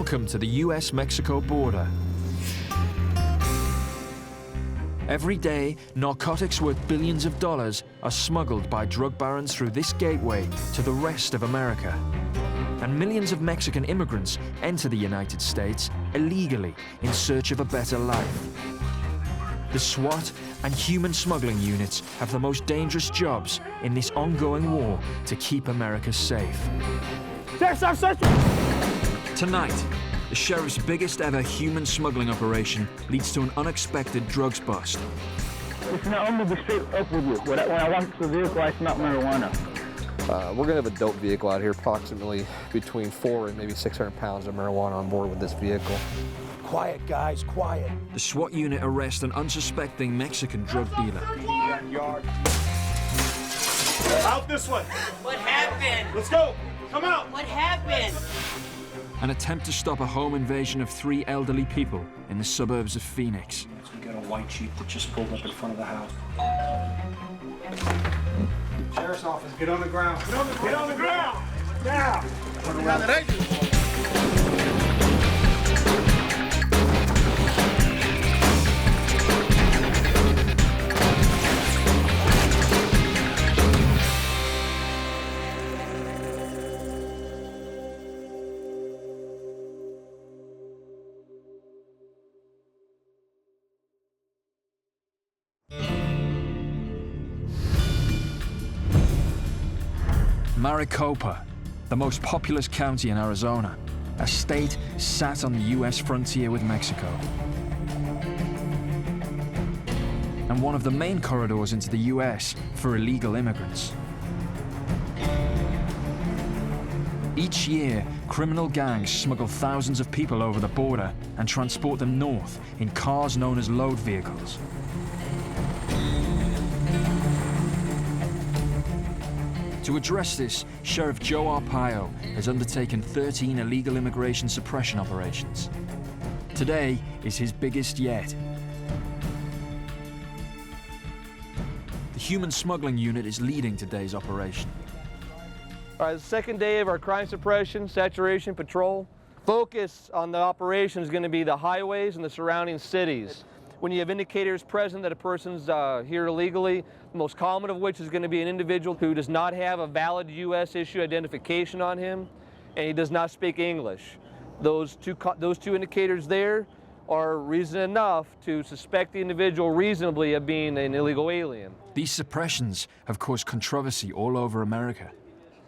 Welcome to the US-Mexico border. Every day, narcotics worth billions of dollars are smuggled by drug barons through this gateway to the rest of America. And millions of Mexican immigrants enter the United States illegally in search of a better life. The SWAT and human smuggling units have the most dangerous jobs in this ongoing war to keep America safe. Tonight, the sheriff's biggest ever human smuggling operation leads to an unexpected drugs bust. Listen, I'm gonna be straight up with you. When I walk into the vehicle, I smell marijuana. We're gonna have a dope vehicle out here, approximately between 4 and maybe 600 pounds of marijuana on board with this vehicle. Quiet, guys, quiet. The SWAT unit arrests an unsuspecting Mexican drug dealer. Out this way. What happened? Let's go. Come out. What happened? An attempt to stop a home invasion of 3 elderly people in the suburbs of Phoenix. We got a white Jeep that just pulled up in front of the house. Sheriff's office, get on the ground. Get on the ground. Now. Maricopa, the most populous county in Arizona, a state sat on the US frontier with Mexico. And one of the main corridors into the US for illegal immigrants. Each year, criminal gangs smuggle thousands of people over the border and transport them north in cars known as load vehicles. To address this, Sheriff Joe Arpaio has undertaken 13 illegal immigration suppression operations. Today is his biggest yet. The human smuggling unit is leading today's operation. All right, the second day of our crime suppression, saturation patrol. Focus on the operation is going to be the highways and the surrounding cities. When you have indicators present that a person's here illegally, the most common of which is going to be an individual who does not have a valid U.S. issue identification on him, and he does not speak English. Those two indicators there are reason enough to suspect the individual reasonably of being an illegal alien. These suppressions have caused controversy all over America.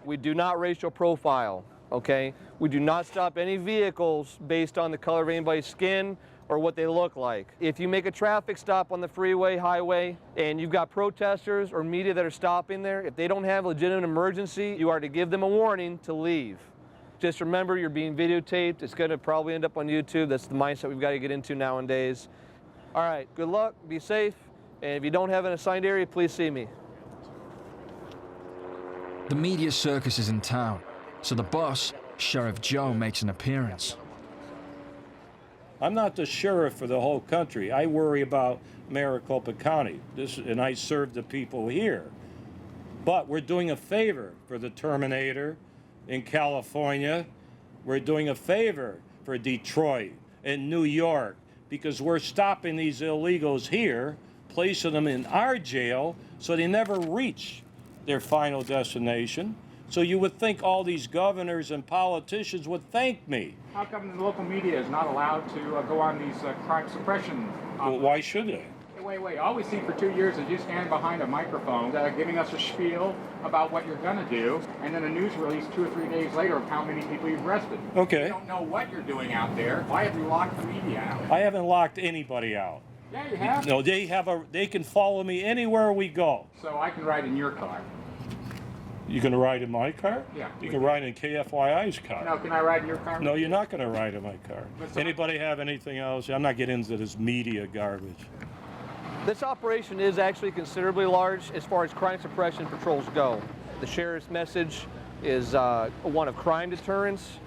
We do not racial profile, okay? We do not stop any vehicles based on the color of anybody's skin or what they look like. If you make a traffic stop on the freeway, highway, and you've got protesters or media that are stopping there, if they don't have a legitimate emergency, you are to give them a warning to leave. Just remember, you're being videotaped. It's gonna probably end up on YouTube. That's the mindset we've got to get into nowadays. All right, good luck, be safe, and if you don't have an assigned area, please see me. The media circus is in town, so the boss, Sheriff Joe, makes an appearance. I'm not the sheriff for the whole country. I worry about Maricopa County, and I serve the people here. But we're doing a favor for the Terminator in California. We're doing a favor for Detroit and New York, because we're stopping these illegals here, placing them in our jail so they never reach their final destination. So you would think all these governors and politicians would thank me. How come the local media is not allowed to go on these crime suppression? Well, why should they? Hey, wait. All we've seen for 2 years is you stand behind a microphone giving us a spiel about what you're going to do, and then a news release 2 or 3 days later of how many people you've arrested. Okay. We don't know what you're doing out there. Why have you locked the media out? I haven't locked anybody out. Yeah, you have. No, they can follow me anywhere we go. So I can ride in your car. You gonna ride in my car? Yeah. You can ride in KFYI's car. No, can I ride in your car? No, you're not gonna ride in my car. But so Anybody have anything else? I'm not getting into this media garbage. This operation is actually considerably large as far as crime suppression patrols go. The sheriff's message is one of crime deterrence.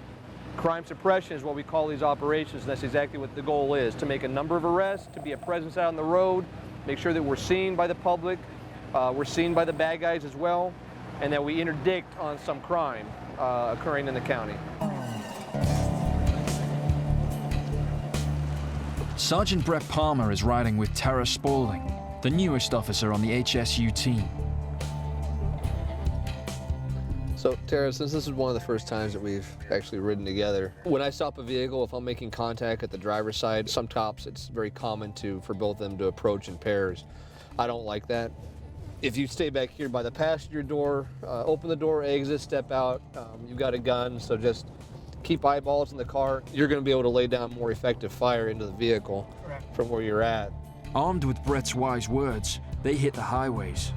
Crime suppression is what we call these operations, and that's exactly what the goal is, to make a number of arrests, to be a presence out on the road, make sure that we're seen by the public, we're seen by the bad guys as well, and that we interdict on some crime occurring in the county. Sergeant Brett Palmer is riding with Tara Spaulding, the newest officer on the HSU team. So, Tara, since this is one of the first times that we've actually ridden together, when I stop a vehicle, if I'm making contact at the driver's side, some cops, it's very common for both of them to approach in pairs. I don't like that. If you stay back here by the passenger door, open the door, exit, step out, you've got a gun, so just keep eyeballs in the car. You're going to be able to lay down more effective fire into the vehicle from where you're at. Armed with Brett's wise words, they hit the highways.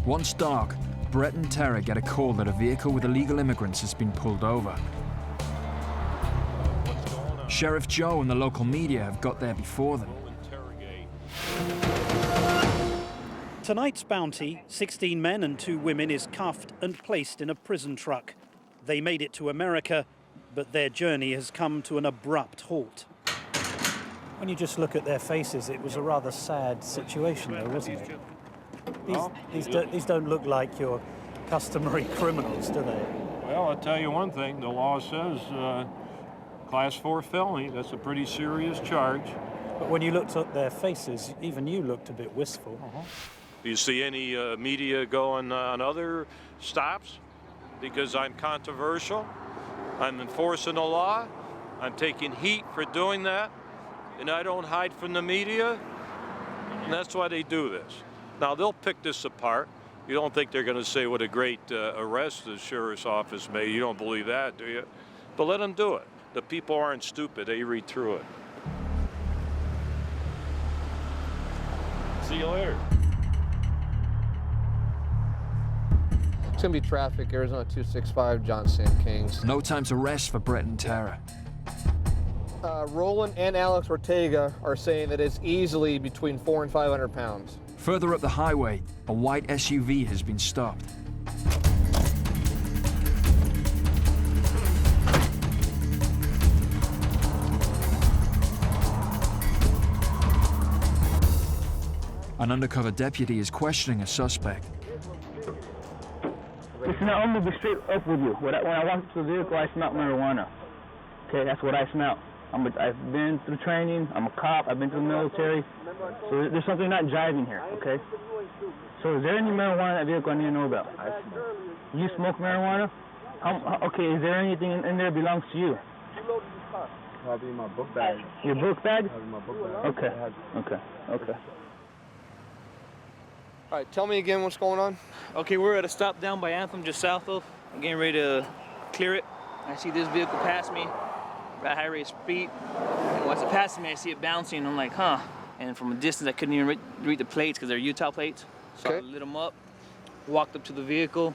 Once dark, Brett and Tara get a call that a vehicle with illegal immigrants has been pulled over. Sheriff Joe and the local media have got there before them. Tonight's bounty, 16 men and 2 women, is cuffed and placed in a prison truck. They made it to America, but their journey has come to an abrupt halt. When you just look at their faces, it was a rather sad situation, though, wasn't it? These don't look like your customary criminals, do they? Well, I'll tell you one thing. The law says Class 4 felony. That's a pretty serious charge. But when you looked at their faces, even you looked a bit wistful. Do you see any media going on other stops? Because I'm controversial. I'm enforcing the law. I'm taking heat for doing that. And I don't hide from the media. And that's why they do this. Now, they'll pick this apart. You don't think they're going to say what a great arrest the sheriff's office made. You don't believe that, do you? But let them do it. The people aren't stupid. They read through it. See you later. It's going to be traffic, Arizona 265, John Sam Kings. No time to rest for Brett and Tara. Roland and Alex Ortega are saying that it's easily between 400 and 500 pounds. Further up the highway, a white SUV has been stopped. An undercover deputy is questioning a suspect. Listen, I'm gonna be straight up with you. When I walk into the vehicle, I smell marijuana. Okay, that's what I smell. I've been through training. I'm a cop. I've been to the military. So there's something not jiving here. Okay. So is there any marijuana in that vehicle I need to know about? I smoke. You smoke marijuana? Okay. Is there anything in there that belongs to you? I'll be in my book bag. Your book bag? I'll be in my book bag. Okay. Okay. All right, tell me again what's going on. Okay, we're at a stop down by Anthem, just south of. I'm getting ready to clear it. I see this vehicle pass me at high rate of speed. And once it passes me, I see it bouncing. I'm like, huh. And from a distance, I couldn't even read the plates because they're Utah plates. So I lit them up, walked up to the vehicle.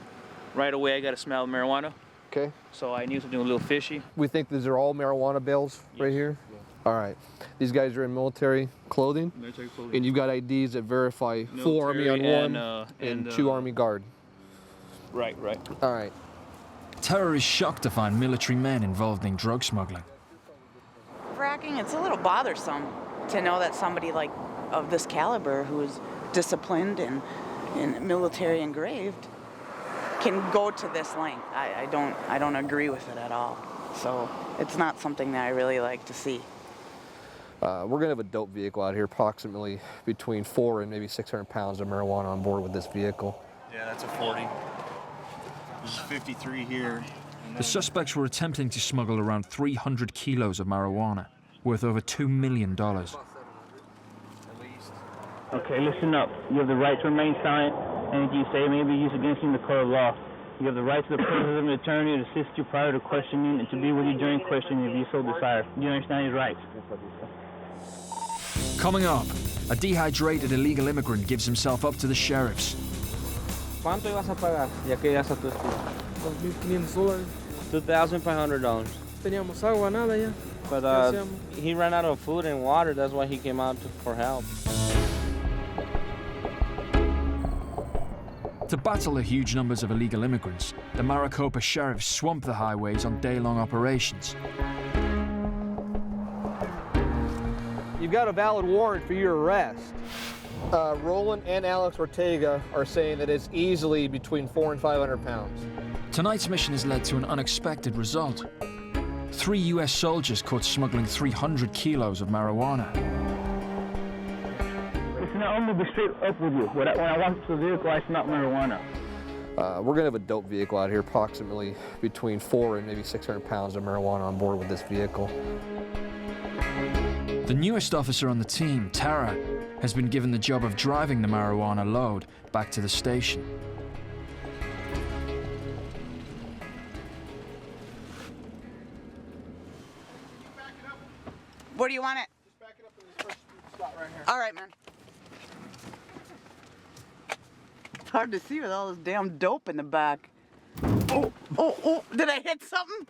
Right away, I got a smell of marijuana. Okay. So I knew something was a little fishy. We think these are all marijuana bales right here? Yeah. All right. These guys are in military clothing? Military clothing. And you've got IDs that verify military 4 Army on one and 2 Army Guard. Right. All right. Terror is shocked to find military men involved in drug smuggling. Fracking, it's a little bothersome to know that somebody like of this caliber who is disciplined and military engraved can go to this length. I don't agree with it at all. So it's not something that I really like to see. We're gonna have a dope vehicle out here, approximately between 400 and maybe 600 pounds of marijuana on board with this vehicle. Yeah, that's a 40. This is 53 here. The suspects were attempting to smuggle around 300 kilos of marijuana, worth over $2 million. Okay, listen up. You have the right to remain silent. Anything you say may be used against you in the court of law. You have the right to the presence of an attorney to assist you prior to questioning and to be with you during questioning if you so desire. Do you understand your rights? Coming up, a dehydrated illegal immigrant gives himself up to the sheriffs. ¿Cuánto ibas a pagar? Ya que ya está tu $2,500. $2,500. Teníamos agua, nada ya. But he ran out of food and water. That's why he came out for help. To battle the huge numbers of illegal immigrants, the Maricopa sheriffs swamp the highways on day-long operations. You've got a valid warrant for your arrest. Roland and Alex Ortega are saying that it's easily between 400 and 500 pounds. Tonight's mission has led to an unexpected result. 3 US soldiers caught smuggling 300 kilos of marijuana. Listen, I'm gonna be straight up with you. When I walk to the vehicle, I smell marijuana. We're gonna have a dope vehicle out here, approximately between 400 and maybe 600 pounds of marijuana on board with this vehicle. The newest officer on the team, Tara, has been given the job of driving the marijuana load back to the station. Where do you want it? Just back it up in this first spot right here. All right, man. It's hard to see with all this damn dope in the back. Oh, did I hit something?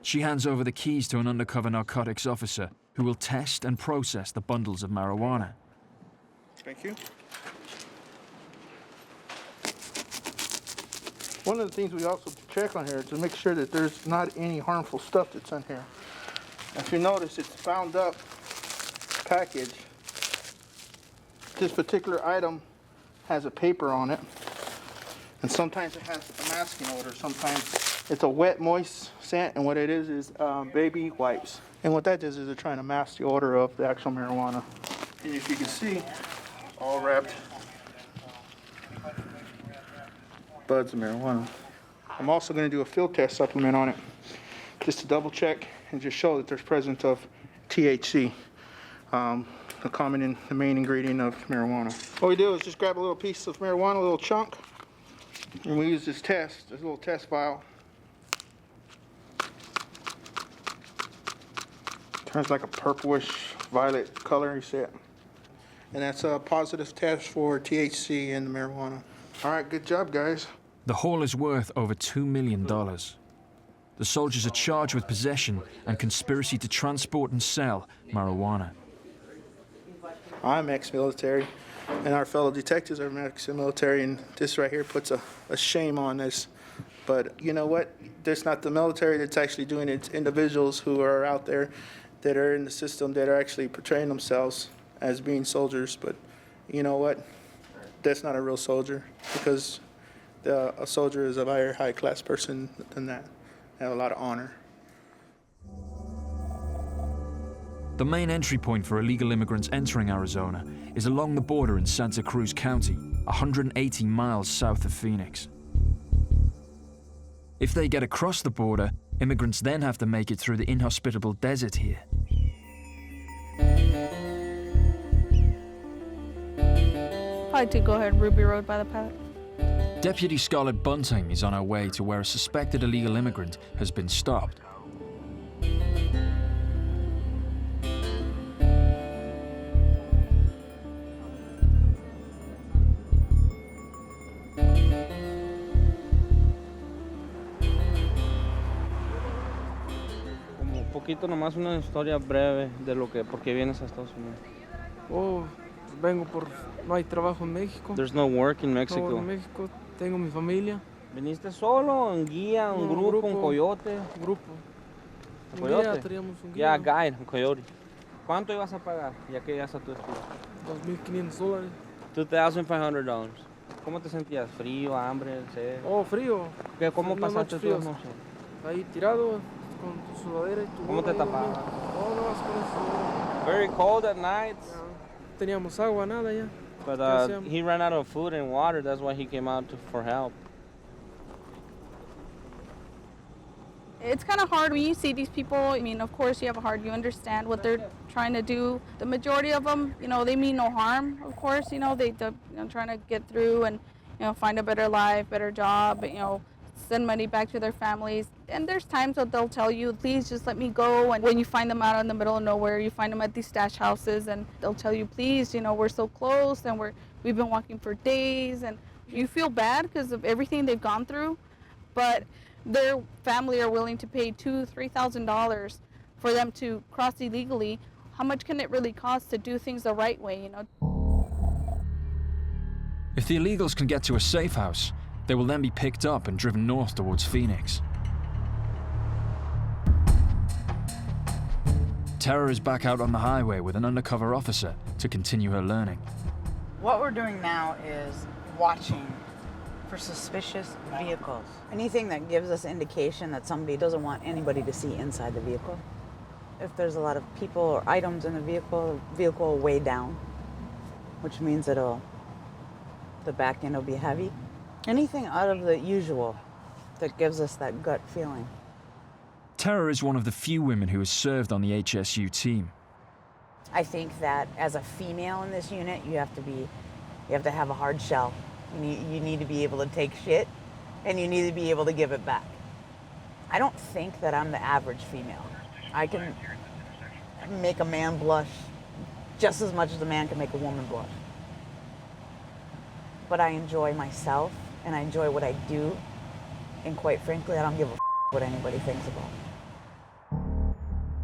She hands over the keys to an undercover narcotics officer who will test and process the bundles of marijuana. Thank you. One of the things we also check on here is to make sure that there's not any harmful stuff that's in here. If you notice, it's bound up package. This particular item has a paper on it, and sometimes it has a masking odor. Sometimes it's a wet, moist scent, and what it is baby wipes. And what that does is they're trying to mask the odor of the actual marijuana. And if you can see, all wrapped buds of marijuana. I'm also going to do a field test supplement on it, just to double check and just show that there's presence of THC, the main ingredient of marijuana. What we do is just grab a little piece of marijuana, a little chunk, and we use this little test vial. Turns like a purplish violet color, you see it. And that's a positive test for THC in the marijuana. All right, good job, guys. The haul is worth over $2 million. The soldiers are charged with possession and conspiracy to transport and sell marijuana. I'm ex-military, and our fellow detectives are ex-military, and this right here puts a shame on this. But you know what? There's not the military that's actually doing it. It's individuals who are out there that are in the system that are actually portraying themselves as being soldiers. But you know what? That's not a real soldier, because a soldier is a very high-class person than that. They have a lot of honor. The main entry point for illegal immigrants entering Arizona is along the border in Santa Cruz County, 180 miles south of Phoenix. If they get across the border, immigrants then have to make it through the inhospitable desert here. Probably to go ahead Ruby Road by the pilot. Deputy Scarlett Bunting is on her way to where a suspected illegal immigrant has been stopped. Como poquito nomás una historia breve de lo que, por qué vienes a Estados Unidos. Oh, vengo no hay trabajo en México. There's no work in Mexico. No, en México tengo mi familia. ¿Viniste solo, en guía, un grupo, un coyote? Grupo. ¿Un coyote? guía, teníamos un guía. guía. Guide, un coyote. ¿Cuánto ibas a pagar ya que llegas a tu destino? $2,500. $2,500. ¿Cómo te sentías? ¿Frío, hambre, sed? Oh, frío. ¿Cómo pasaste tu noche? Ahí tirado con tu sudadera y tu ¿Cómo te tapabas? Oh, no, con eso. Very cold at night. Teníamos agua, nada ya. But he ran out of food and water. That's why he came out for help. It's kind of hard when you see these people. I mean, of course you have a heart. You understand what they're trying to do. The majority of them, they mean no harm. Of course, they're trying to get through and find a better life, better job. Send money back to their families. And there's times that they'll tell you, please just let me go. And when you find them out in the middle of nowhere, you find them at these stash houses, and they'll tell you, please, we're so close, and we've been walking for days, and you feel bad because of everything they've gone through, but their family are willing to pay $2,000, $3,000 for them to cross illegally. How much can it really cost to do things the right way, If the illegals can get to a safe house, they will then be picked up and driven north towards Phoenix. Tara is back out on the highway with an undercover officer to continue her learning. What we're doing now is watching for suspicious vehicles. Anything that gives us indication that somebody doesn't want anybody to see inside the vehicle. If there's a lot of people or items in the vehicle will weigh down, which means the back end will be heavy. Anything out of the usual that gives us that gut feeling. Tara is one of the few women who has served on the HSU team. I think that as a female in this unit, you have to have a hard shell. You need to be able to take shit, and you need to be able to give it back. I don't think that I'm the average female. I can make a man blush just as much as a man can make a woman blush. But I enjoy myself, and I enjoy what I do, and quite frankly, I don't give a what anybody thinks about.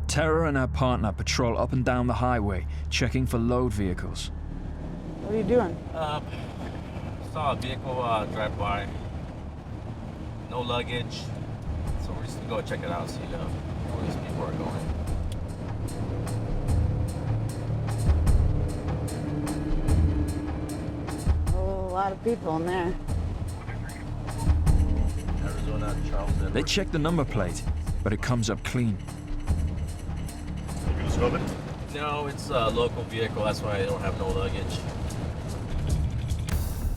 Tara and her partner patrol up and down the highway, checking for load vehicles. What are you doing? Saw a vehicle drive by. No luggage. So we're just gonna go check it out, see where these people are going. A lot of people in there. Arizona, Charleston. They check the number plate, but it comes up clean. No, it's a local vehicle, that's why I don't have no luggage.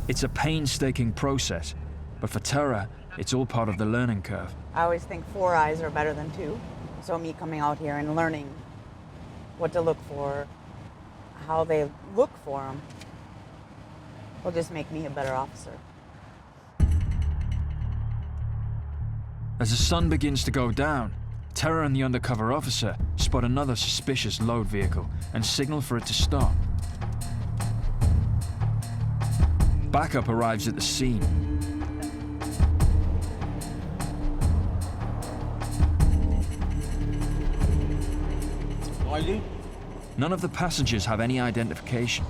It's a painstaking process, but for Tara, it's all part of the learning curve. I always think 4 eyes are better than 2. So me coming out here and learning what to look for, how they look for them, will just make me a better officer. As the sun begins to go down, Tara and the undercover officer spot another suspicious load vehicle and signal for it to stop. Backup arrives at the scene. None of the passengers have any identification.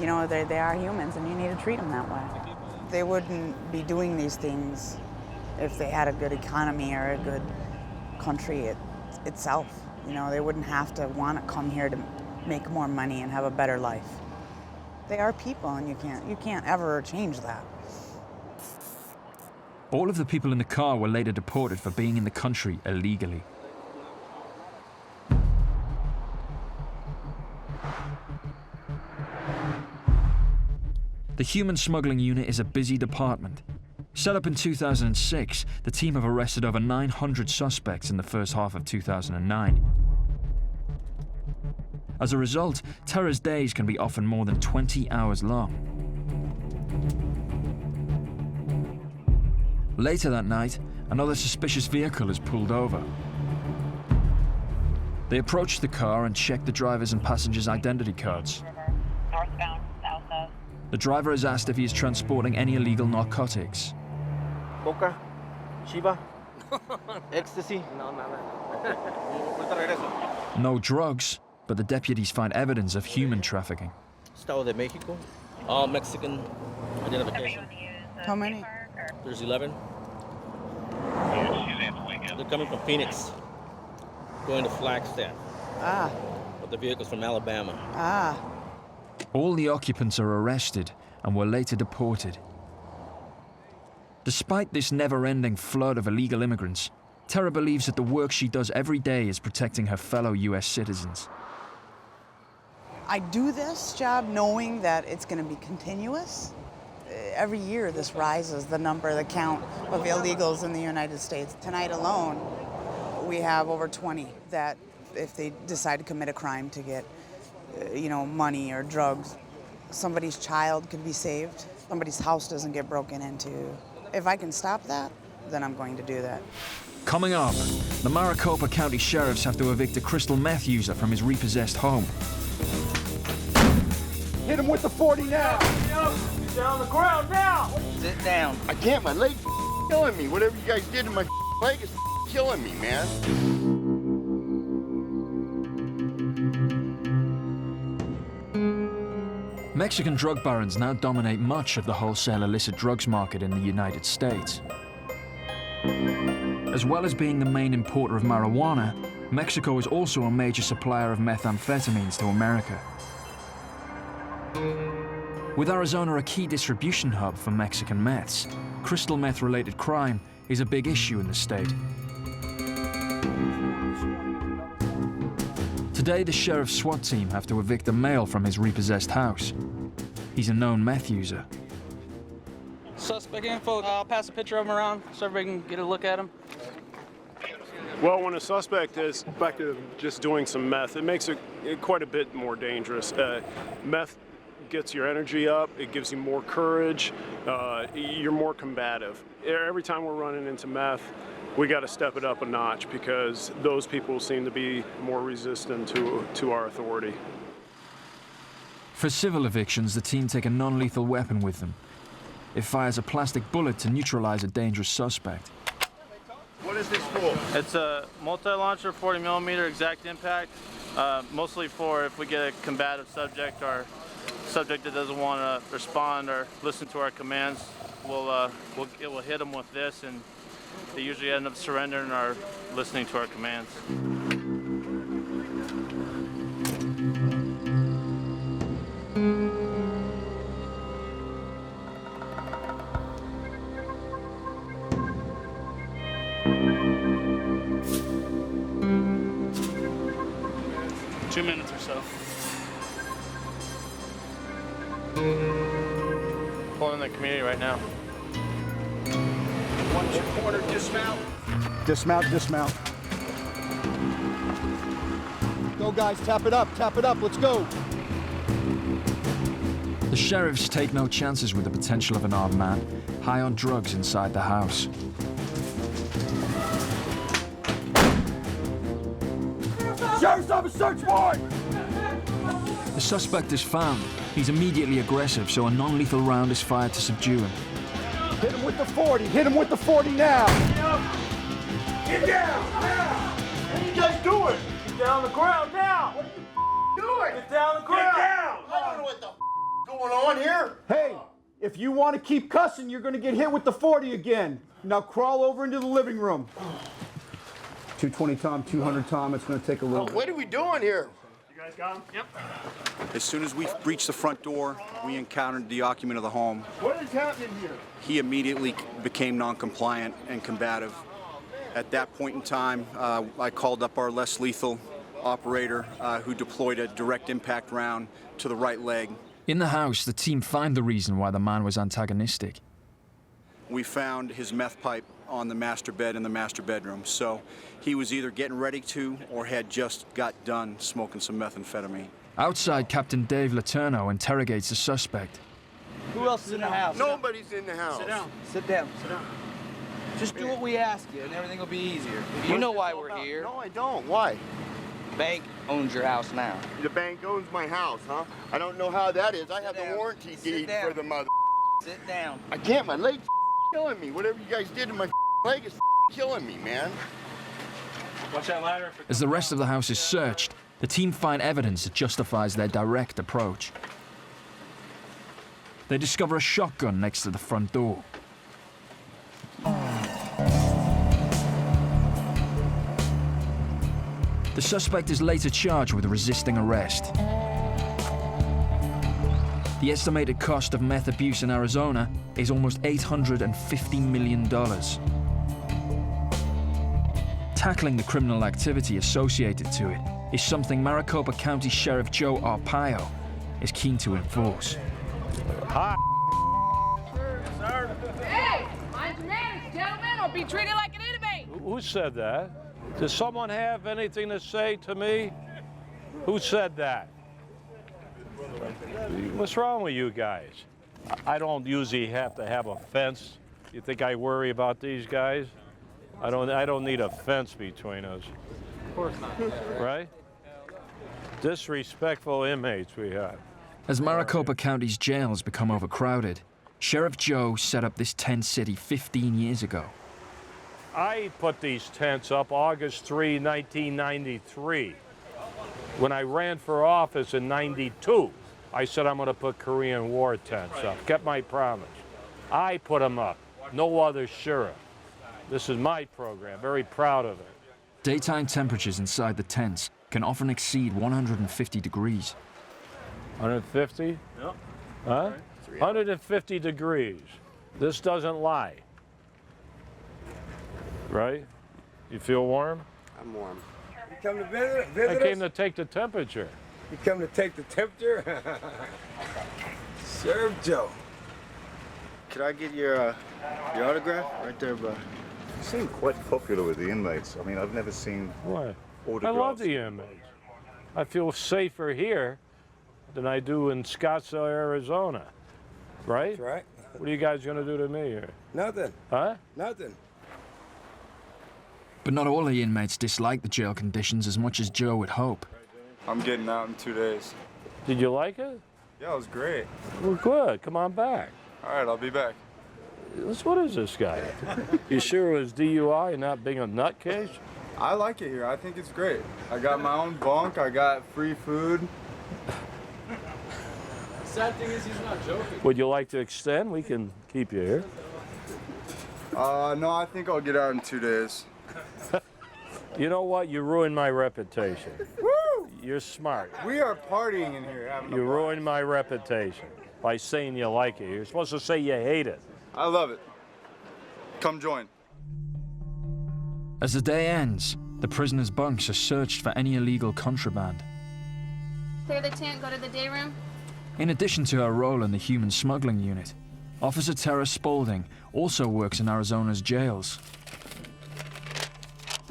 You know, they are humans, and you need to treat them that way. They wouldn't be doing these things if they had a good economy or a good country itself. You know, they wouldn't have to want to come here to make more money and have a better life. They are people, and you can't ever change that. All of the people in the car were later deported for being in the country illegally. The human smuggling unit is a busy department. Set up in 2006, the team have arrested over 900 suspects in the first half of 2009. As a result, Tara's days can be often more than 20 hours long. Later that night, another suspicious vehicle is pulled over. They approach the car and check the driver's and passenger's identity cards. Northbound, south. The driver is asked if he is transporting any illegal narcotics. Coca, Shiva, ecstasy. No, nada. No drugs, but the deputies find evidence of human trafficking. Estado de Mexico. All Mexican identification. How many? There's 11. They're coming from Phoenix, going to Flagstaff. Ah. But the vehicle's from Alabama. Ah. All the occupants are arrested and were later deported. Despite this never-ending flood of illegal immigrants, Tara believes that the work she does every day is protecting her fellow US citizens. I do this job knowing that it's going to be continuous. Every year this rises, the count of illegals in the United States. Tonight alone, we have over 20 that if they decide to commit a crime to get, money or drugs, somebody's child could be saved, somebody's house doesn't get broken into. If I can stop that, then I'm going to do that. Coming up, the Maricopa County Sheriffs have to evict a crystal meth user from his repossessed home. Hit him with the 40 now. Get on the ground now. Sit down. I can't. My leg's killing me. Whatever you guys did to my leg is killing me, man. Mexican drug barons now dominate much of the wholesale illicit drugs market in the United States. As well as being the main importer of marijuana, Mexico is also a major supplier of methamphetamines to America. With Arizona a key distribution hub for Mexican meths, crystal meth-related crime is a big issue in the state. Today, the sheriff's SWAT team have to evict a male from his repossessed house. He's a known meth user. Suspect info, I'll pass a picture of him around so everybody can get a look at him. Well, when a suspect is back to just doing some meth, it makes it quite a bit more dangerous. Meth gets your energy up, it gives you more courage, you're more combative. Every time we're running into meth, we got to step it up a notch because those people seem to be more resistant to our authority. For civil evictions, the team take a non-lethal weapon with them. It fires a plastic bullet to neutralize a dangerous suspect. What is this for? It's a multi-launcher 40mm exact impact, mostly for if we get a combative subject or subject that doesn't want to respond or listen to our commands. We'll hit them with this, and they usually end up surrendering or listening to our commands. 2 minutes or so. Pulling in the community right now. One corner, dismount. Dismount, dismount. Go, guys, tap it up, let's go. The sheriffs take no chances with the potential of an armed man, high on drugs inside the house. Sheriff's Office, search warrant! The suspect is found. He's immediately aggressive, so a non-lethal round is fired to subdue him. Hit him with the 40, hit him with the 40 now! Get down, now! What are you guys doing? Get down on the ground now! What are you doing? Get down on the ground! Get down! I don't know what the going on here. Hey, if you want to keep cussing, you're going to get hit with the 40 again. Now crawl over into the living room. 220 Tom, 200 Tom, it's going to take a little bit. What are we doing here? You guys got him? Yep. As soon as we breached the front door, we encountered the occupant of the home. What is happening here? He immediately became non-compliant and combative. At that point in time, I called up our less lethal operator who deployed a direct impact round to the right leg. In the house, the team find the reason why the man was antagonistic. We found his meth pipe on the master bed in the master bedroom, so he was either getting ready to or had just got done smoking some methamphetamine. Outside, Captain Dave Letourneau interrogates the suspect. Who else is in the house? Nobody's in the house. Sit down. Sit down. Sit down. Just do what we ask you, and everything will be easier. You know why we're here. No, I don't. Why? The bank owns your house now. The bank owns my house, huh? I don't know how that is. I have the warranty deed for the mother. Sit down. I can't. My leg's killing me. Whatever you guys did to my leg is killing me, man. Watch that ladder. As the rest of the house is searched, the team find evidence that justifies their direct approach. They discover a shotgun next to the front door. The suspect is later charged with resisting arrest. The estimated cost of meth abuse in Arizona is almost $850 million. Tackling the criminal activity associated to it is something Maricopa County Sheriff Joe Arpaio is keen to enforce. Hi. Hey, mind your manners, gentlemen, or be treated like an inmate. Who said that? Does someone have anything to say to me? Who said that? What's wrong with you guys? I don't usually have to have a fence. You think I worry about these guys? I don't need a fence between us. Of course not. Right? Disrespectful inmates we have. As Maricopa County's jails become overcrowded, Sheriff Joe set up this tent city 15 years ago. I put these tents up August 3, 1993. When I ran for office in 92, I said I'm going to put Korean War tents up. Kept my promise. I put them up. No other sheriff. This is my program. Very proud of it. Daytime temperatures inside the tents can often exceed 150 degrees. 150? Yep. Huh? 150 degrees. This doesn't lie. Right? You feel warm? I'm warm. You come to visit I us? came to take the temperature. You come to take the temperature? Serve Joe. Could I get your autograph? Right there, bro. You seem quite popular with the inmates. I mean, I've never seen What? I autographs. love the inmates. I feel safer here than I do in Scottsdale, Arizona. Right? That's right. What are you guys going to do to me here? Nothing. Huh? Nothing. But not all the inmates dislike the jail conditions as much as Joe would hope. I'm getting out in 2 days. Did you like it? Yeah, it was great. Well, good. Come on back. All right, I'll be back. What is this guy? You sure it was DUI and not being a nutcase? I like it here. I think it's great. I got my own bunk. I got free food. Sad thing is he's not joking. Would you like to extend? We can keep you here. No, I think I'll get out in 2 days. You know what? You ruined my reputation. Woo! You're smart. We are partying in here. Having You ruined my reputation by saying you like it. You're supposed to say you hate it. I love it. Come join. As the day ends, the prisoners' bunks are searched for any illegal contraband. Clear the tent, go to the day room. In addition to her role in the human smuggling unit, Officer Tara Spaulding also works in Arizona's jails.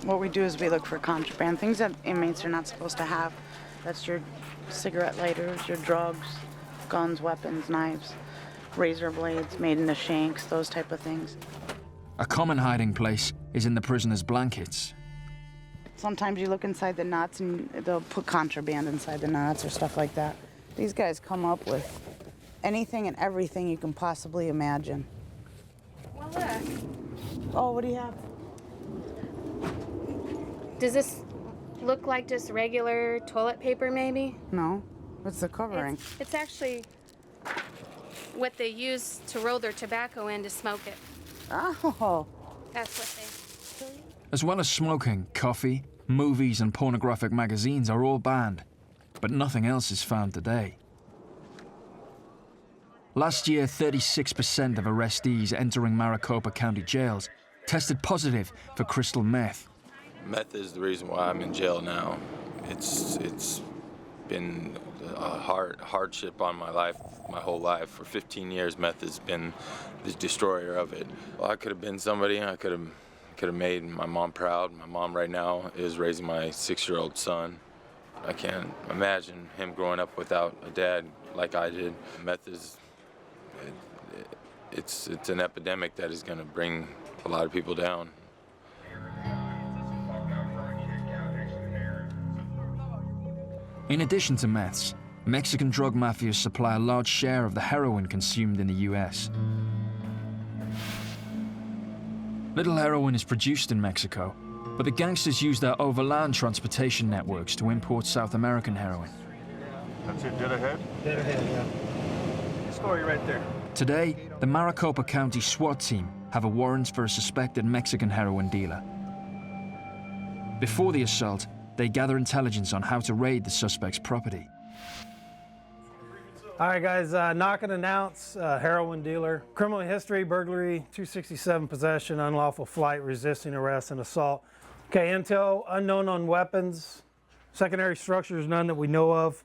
What we do is we look for contraband, things that inmates are not supposed to have. That's your cigarette lighters, your drugs, guns, weapons, knives, razor blades made into shanks, those type of things. A common hiding place is in the prisoners' blankets. Sometimes you look inside the knots and they'll put contraband inside the knots or stuff like that. These guys come up with anything and everything you can possibly imagine. Well, look. Oh, what do you have? Does this look like just regular toilet paper, maybe? No. What's the covering? It's actually what they use to roll their tobacco in to smoke it. Oh. That's what they... As well as smoking, coffee, movies, and pornographic magazines are all banned, but nothing else is found today. Last year, 36% of arrestees entering Maricopa County jails tested positive for crystal meth. Meth is the reason why I'm in jail now. It's been a hardship on my life, my whole life. For 15 years, meth has been the destroyer of it. Well, I could have been somebody. I could have made my mom proud. My mom right now is raising my 6-year-old son. I can't imagine him growing up without a dad like I did. Meth is, it's an epidemic that is going to bring a lot of people down. In addition to meths, Mexican drug mafias supply a large share of the heroin consumed in the US. Little heroin is produced in Mexico, but the gangsters use their overland transportation networks to import South American heroin. That's it, dead ahead? Dead ahead, yeah. Story right there. Today, the Maricopa County SWAT team have a warrant for a suspected Mexican heroin dealer. Before the assault, they gather intelligence on how to raid the suspect's property. All right, guys, knock and announce, heroin dealer. Criminal history, burglary, 267 possession, unlawful flight, resisting arrest, and assault. Okay, intel, unknown on weapons. Secondary structures, none that we know of.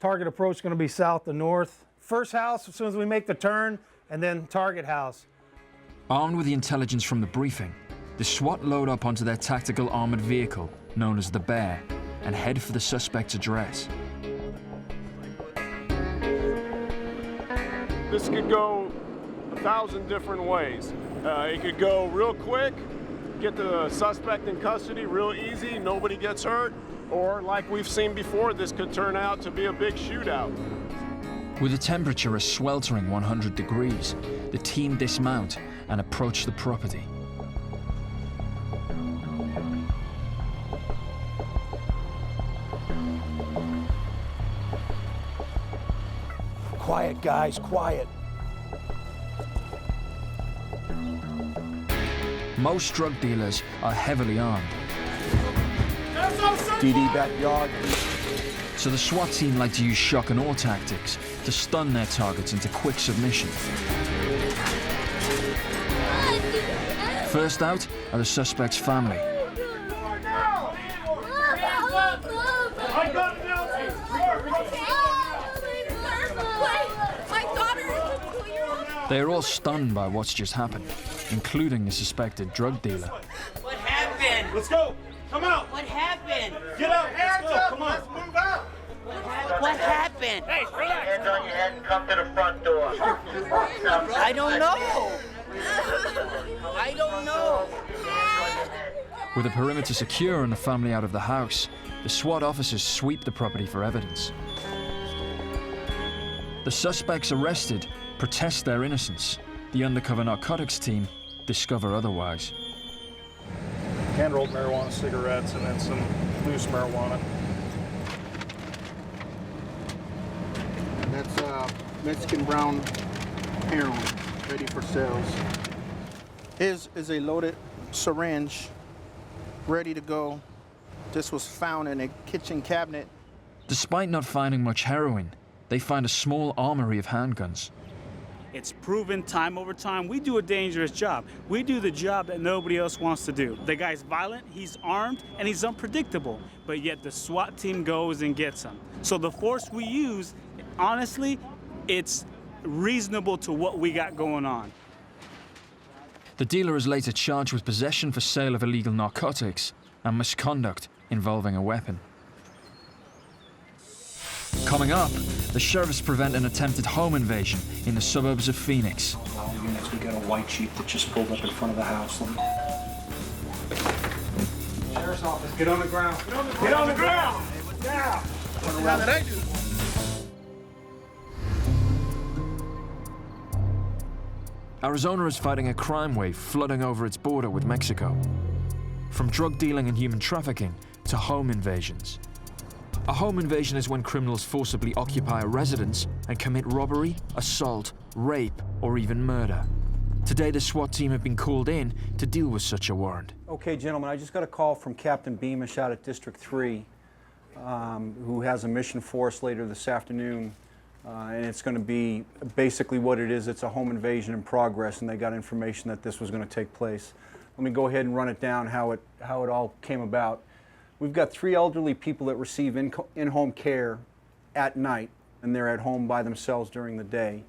Target approach is going to be south to north. First house, as soon as we make the turn, and then target house. Armed with the intelligence from the briefing, the SWAT load up onto their tactical armored vehicle, known as the Bear, and head for the suspect's address. This could go 1,000 different ways. It could go real quick, get the suspect in custody real easy, nobody gets hurt, or like we've seen before, this could turn out to be a big shootout. With a temperature a sweltering 100 degrees, the team dismount and approach the property. Quiet, guys, quiet. Most drug dealers are heavily armed. DD backyard. So the SWAT team like to use shock and awe tactics to stun their targets into quick submission. First out are the suspect's family. They are all stunned by what's just happened, including the suspected drug dealer. What happened? Let's go. Come out. What happened? Get out. Let's go. Come on. Let's move out. What happened? Hey, relax. Hands on your head and come to the front door. I don't know. I don't know. With the perimeter secure and the family out of the house, the SWAT officers sweep the property for evidence. The suspects arrested protest their innocence. The undercover narcotics team discover otherwise. Hand-rolled marijuana cigarettes and then some loose marijuana. That's Mexican brown heroin, ready for sales. His is a loaded syringe, ready to go. This was found in a kitchen cabinet. Despite not finding much heroin, they find a small armory of handguns. It's proven time over time. We do a dangerous job. We do the job that nobody else wants to do. The guy's violent, he's armed, and he's unpredictable. But yet the SWAT team goes and gets him. So the force we use, honestly, it's reasonable to what we got going on. The dealer is later charged with possession for sale of illegal narcotics and misconduct involving a weapon. Coming up, the sheriffs prevent an attempted home invasion in the suburbs of Phoenix. All units, we got a white Jeep that just pulled up in front of the house. Sheriff's office, get on the ground. Get on the ground! Now! What did I do? Arizona is fighting a crime wave flooding over its border with Mexico. From drug dealing and human trafficking to home invasions. A home invasion is when criminals forcibly occupy a residence and commit robbery, assault, rape, or even murder. Today, the SWAT team have been called in to deal with such a warrant. Okay, gentlemen, I just got a call from Captain Beamish out at District 3, who has a mission for us later this afternoon. And it's going to be basically what it is. It's a home invasion in progress, and they got information that this was going to take place. Let me go ahead and run it down how it all came about. We've got 3 elderly people that receive in-home care at night, and they're at home by themselves during the day.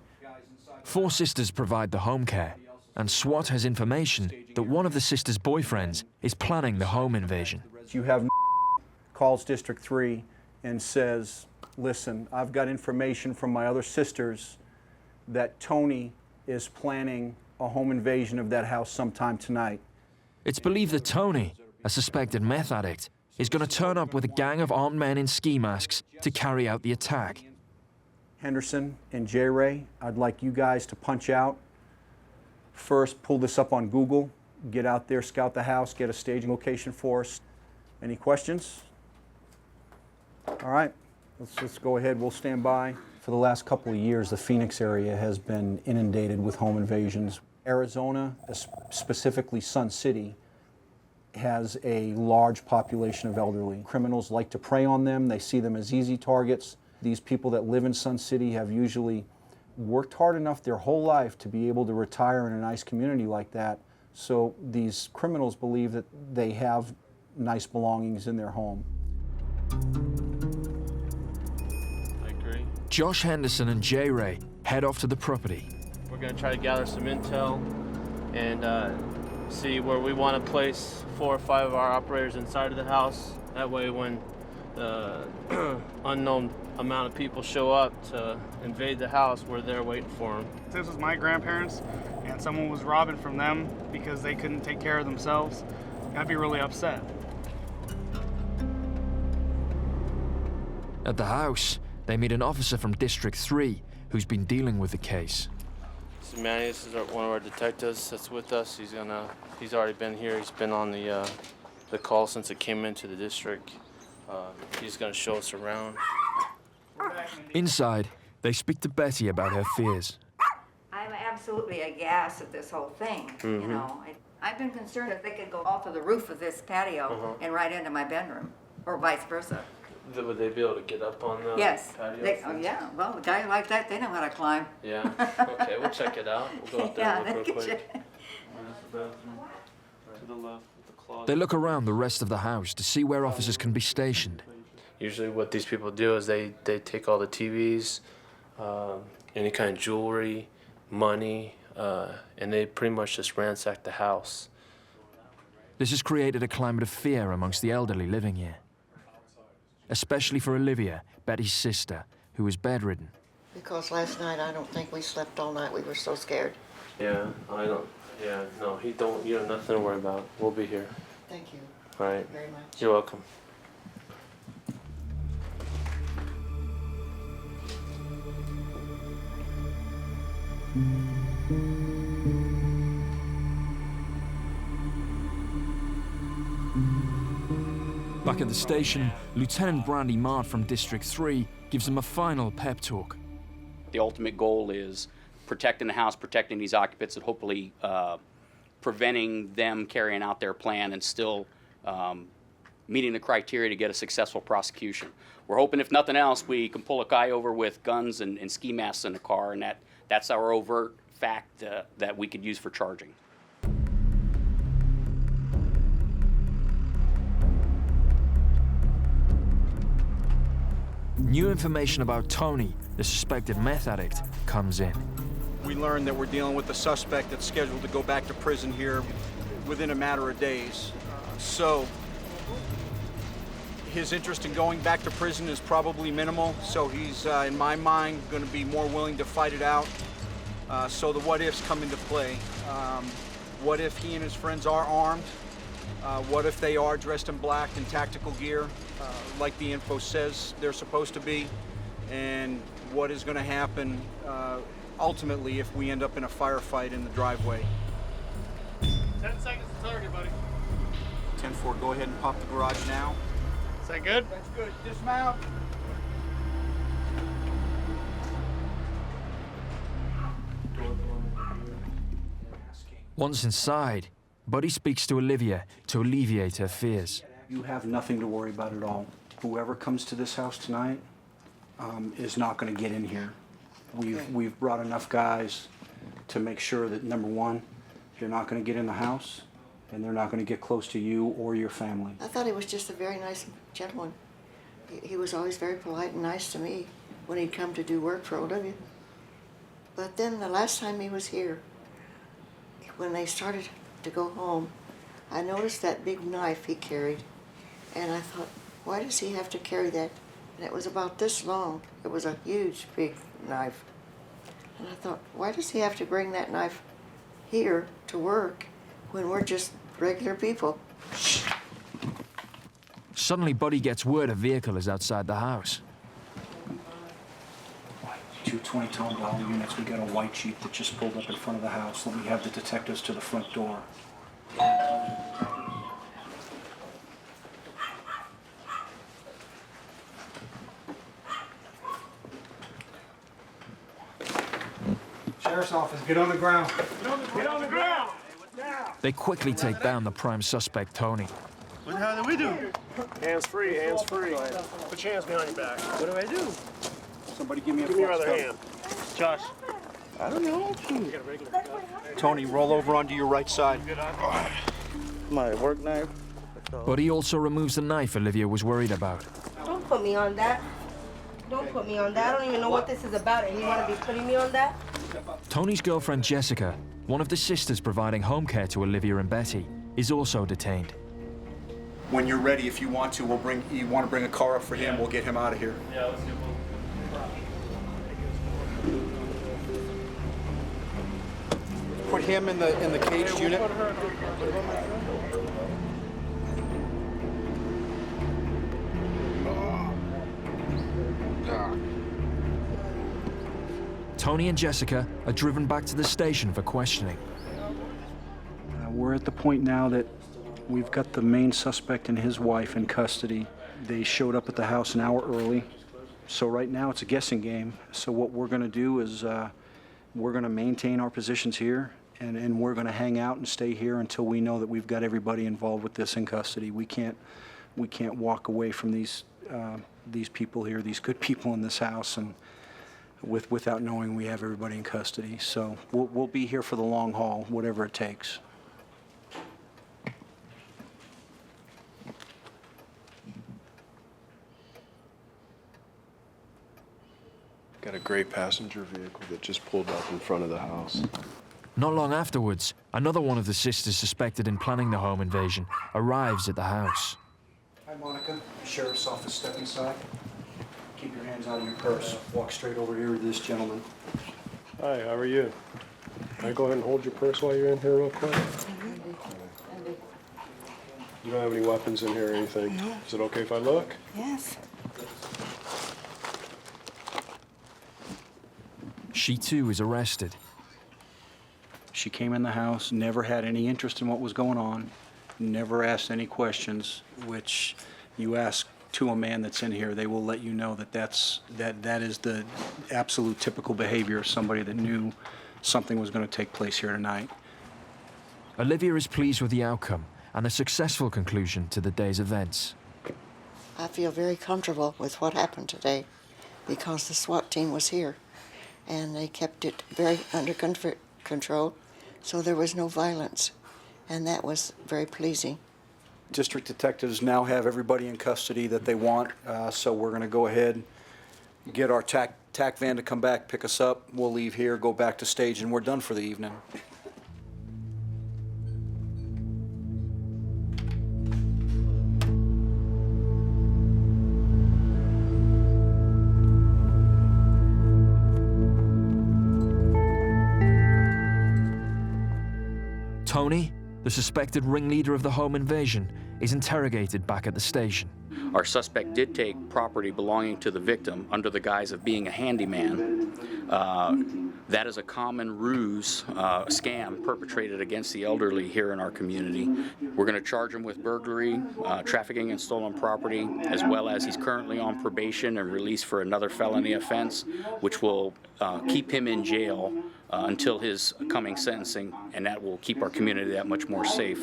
4 sisters provide the home care, and SWAT has information that one of the sisters' boyfriends is planning the home invasion. You have calls District 3 and says, listen, I've got information from my other sisters that Tony is planning a home invasion of that house sometime tonight. It's believed that Tony, a suspected meth addict, is going to turn up with a gang of armed men in ski masks to carry out the attack. Henderson and J-Ray, I'd like you guys to punch out. First, pull this up on Google, get out there, scout the house, get a staging location for us. Any questions? All right, let's go ahead, we'll stand by. For the last couple of years, the Phoenix area has been inundated with home invasions. Arizona, specifically Sun City, has a large population of elderly. Criminals like to prey on them. They see them as easy targets. These people that live in Sun City have usually worked hard enough their whole life to be able to retire in a nice community like that. So these criminals believe that they have nice belongings in their home. I agree. Josh Henderson and J-Ray head off to the property. We're going to try to gather some intel and see where we want to place 4 or 5 of our operators inside of the house. That way when the unknown amount of people show up to invade the house, we're there waiting for them. This was my grandparents, and someone was robbing from them because they couldn't take care of themselves. I'd be really upset. At the house, they meet an officer from District 3 who's been dealing with the case. This is Manny. This is one of our detectives that's with us. He's already been here. He's been on the call since it came into the district. He's going to show us around. Inside, they speak to Betty about her fears. I'm absolutely aghast at this whole thing. You know, I've been concerned that they could go off of the roof of this patio and right into my bedroom. or vice versa. Would they be able to get up on the Yes. patio? Oh, yeah. Well, guys like that, they know how to climb. Yeah. Okay, we'll check it out. We'll go up there Yeah, and they look can real quick. check. Where's the bathroom? To the left with the closet. They look around the rest of the house to see where officers can be stationed. Usually what these people do is they take all the TVs, any kind of jewelry, money, and they pretty much just ransack the house. This has created a climate of fear amongst the elderly living here. Especially for Olivia, Betty's sister, who is bedridden. Because last night I don't think we slept all night. We were so scared. Yeah, I don't. Yeah, no, he don't. You have nothing to worry about. We'll be here. Thank you. All right. Very much. You're welcome. Back at the station, Lieutenant Brandy Mart from District 3 gives them a final pep talk. The ultimate goal is protecting the house, protecting these occupants, and hopefully preventing them carrying out their plan and still meeting the criteria to get a successful prosecution. We're hoping, if nothing else, we can pull a guy over with guns and ski masks in the car, and that's our overt fact that we could use for charging. New information about Tony, the suspected meth addict, comes in. We learned that we're dealing with a suspect that's scheduled to go back to prison here within a matter of days. So his interest in going back to prison is probably minimal, so he's, in my mind, going to be more willing to fight it out. So the what-ifs come into play. What if he and his friends are armed? What if they are dressed in black in tactical gear, like the info says they're supposed to be? And what is going to happen ultimately if we end up in a firefight in the driveway? 10 seconds to target, buddy. 10-4, go ahead and pop the garage now. Is that good? That's good. Dismount. Once inside, Buddy speaks to Olivia to alleviate her fears. You have nothing to worry about at all. Whoever comes to this house tonight is not going to get in here. We've brought enough guys to make sure that, number one, they're not going to get in the house, and they're not going to get close to you or your family. I thought he was just a very nice gentleman. He was always very polite and nice to me when he'd come to do work for OW. But then the last time he was here, when they started to go home, I noticed that big knife he carried, and I thought, why does he have to carry that? And it was about this long. It was a huge, big knife. And I thought, why does he have to bring that knife here to work when we're just regular people? Suddenly, Buddy gets word a vehicle is outside the house. 2 20-ton dollar units. We got a white Jeep that just pulled up in front of the house. Let me have the detectives to the front door. Sheriff's office, get on the ground. Get on the ground! Now! They quickly take down the prime suspect, Tony. What the hell do we do? Hands free, hands free. Put your hands behind your back. What do I do? Somebody give me a Give me your other stop. hand. Josh. I don't know. You got a regular gun. Tony, roll over onto your right side. My work knife. Buddy also removes the knife Olivia was worried about. Don't put me on that. Don't put me on that. I don't even know what this is about, and you want to be putting me on that? Tony's girlfriend Jessica, one of the sisters providing home care to Olivia and Betty, is also detained. When you're ready, if you want to, you want to bring a car up for him, we'll get him out of here. Yeah, let's get one. Put him in the caged unit. Tony and Jessica are driven back to the station for questioning. We're at the point now that we've got the main suspect and his wife in custody. They showed up at the house an hour early, so right now it's a guessing game. So what we're going to do is we're going to maintain our positions here, and we're going to hang out and stay here until we know that we've got everybody involved with this in custody. We can't we can't walk away from these people here, these good people in this house, and without knowing we have everybody in custody. So we'll be here for the long haul, whatever it takes. Got a gray passenger vehicle that just pulled up in front of the house. Not long afterwards, another one of the sisters suspected in planning the home invasion arrives at the house. Hi, Monica. Sheriff's office, step inside. Keep your hands out of your purse. Walk straight over here with this gentleman. Hi, how are you? Can I go ahead and hold your purse while you're in here real quick? You don't have any weapons in here or anything? No. Is it okay if I look? Yes. She too is arrested. She came in the house, never had any interest in what was going on, never asked any questions, which you ask to a man that's in here, they will let you know that that is the absolute typical behavior of somebody that knew something was going to take place here tonight. Olivia is pleased with the outcome and the successful conclusion to the day's events. I feel very comfortable with what happened today because the SWAT team was here and they kept it very under control, so there was no violence, and that was very pleasing. District detectives now have everybody in custody that they want, so we're going to go ahead, get our TAC van to come back, pick us up. We'll leave here, go back to stage, and we're done for the evening. Tony, the suspected ringleader of the home invasion, is interrogated back at the station. Our suspect did take property belonging to the victim under the guise of being a handyman. That is a common ruse, scam perpetrated against the elderly here in our community. We're going to charge him with burglary, trafficking and stolen property, as well as he's currently on probation and released for another felony offense, which will keep him in jail until his coming sentencing, and that will keep our community that much more safe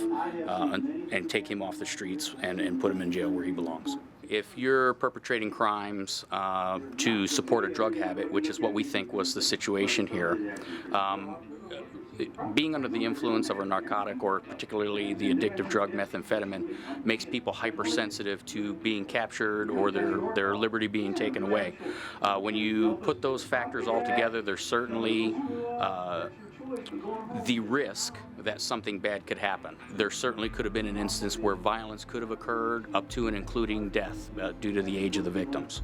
and take him off the streets and put him in jail where he belongs. If you're perpetrating crimes to support a drug habit, which is what we think was the situation here, being under the influence of a narcotic, or particularly the addictive drug methamphetamine, makes people hypersensitive to being captured or their liberty being taken away. When you put those factors all together, there's certainly the risk that something bad could happen. There certainly could have been an instance where violence could have occurred up to and including death due to the age of the victims.